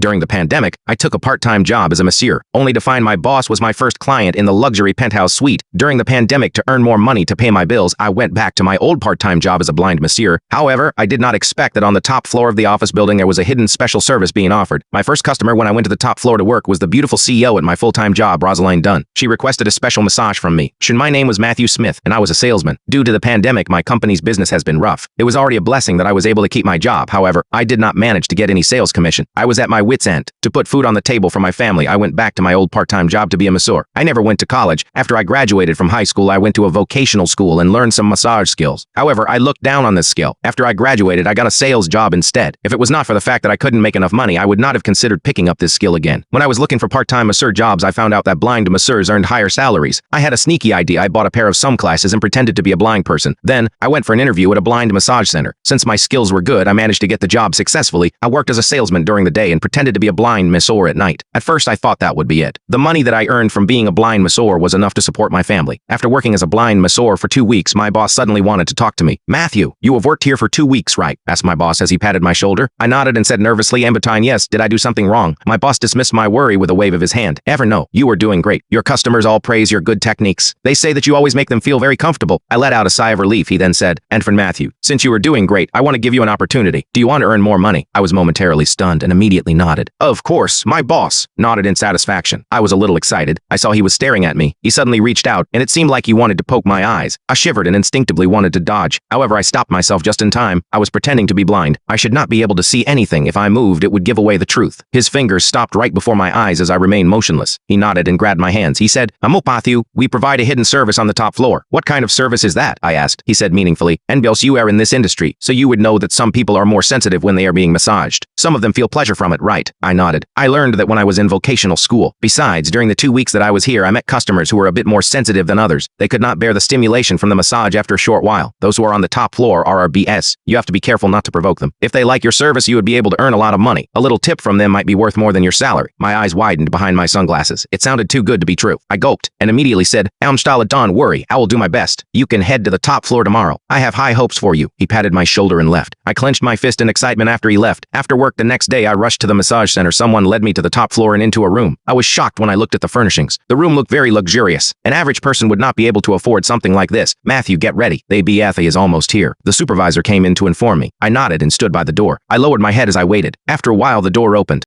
During the pandemic, I took a part-time job as a masseur, only to find my boss was my first client in the luxury penthouse suite. During the pandemic, to earn more money to pay my bills, I went back to my old part-time job as a blind masseur. However, I did not expect that on the top floor of the office building there was a hidden special service being offered. My first customer when I went to the top floor to work was the beautiful CEO at my full-time job, Rosaline Dunn. She requested a special massage from me. My name was Matthew Smith, and I was a salesman. Due to the pandemic, my company's business has been rough. It was already a blessing that I was able to keep my job. However, I did not manage to get any sales commission. I was at my wit's end. To put food on the table for my family, I went back to my old part-time job to be a masseur. I never went to college. After I graduated from high school, I went to a vocational school and learned some massage skills. However, I looked down on this skill. After I graduated, I got a sales job instead. If it was not for the fact that I couldn't make enough money, I would not have considered picking up this skill again. When I was looking for part-time masseur jobs, I found out that blind masseurs earned higher salaries. I had a sneaky idea. I bought a pair of sunglasses and pretended to be a blind person. Then, I went for an interview at a blind massage center. Since my skills were good, I managed to get the job successfully. I worked as a salesman during the day and pretended to be a blind masseur at night. At first, I thought that would be it. The money that I earned from being a blind masseur was enough to support my family. After working as a blind masseur for 2 weeks, my boss suddenly wanted to talk to me. "Matthew, you have worked here for 2 weeks, right?" asked my boss as he patted my shoulder. I nodded and said nervously, "Ambatine, yes. Did I do something wrong?" My boss dismissed my worry with a wave of his hand. "Ever no. You are doing great. Your customers all praise your good techniques. They say that you always make them feel very comfortable." I let out a sigh of relief. He then said, "And for Matthew, since you are doing great, I want to give you an opportunity. Do you want to earn more money?" I was momentarily stunned and immediately nodded. Of course, my boss nodded in satisfaction. I was a little excited. I saw he was staring at me. He suddenly reached out, and it seemed like he wanted to poke my eyes. I shivered and instinctively wanted to dodge. However, I stopped myself just in time. I was pretending to be blind. I should not be able to see anything. If I moved, it would give away the truth. His fingers stopped right before my eyes as I remained motionless. He nodded and grabbed my hands. He said, "Matthew, we provide a hidden service on the top floor." "What kind of service is that?" I asked. He said meaningfully, "And because you are in this industry, so you would know that some people are more sensitive when they are being massaged. Some of them feel pleasure from it, right?" I nodded. I learned that when I was in vocational school. Besides, during the 2 weeks that I was here, I met customers who were a bit more sensitive than others. They could not bear the stimulation from the massage after a short while. Those who are on the top floor are RBS. You have to be careful not to provoke them. If they like your service, you would be able to earn a lot of money. A little tip from them might be worth more than your salary. My eyes widened behind my sunglasses. It sounded too good to be true. I gulped and immediately said, "Don't worry. I will do my best. You can head to the top floor tomorrow. I have high hopes for you." He patted my shoulder and left. I clenched my fist in excitement after he left. After work the next day, I rushed to the massage center. Someone led me to the top floor and into a room. I was shocked when I looked at the furnishings. The room looked very luxurious. An average person would not be able to afford something like this. "Matthew, get ready. The BFA is almost here." The supervisor came in to inform me. I nodded and stood by the door. I lowered my head as I waited. After a while, the door opened.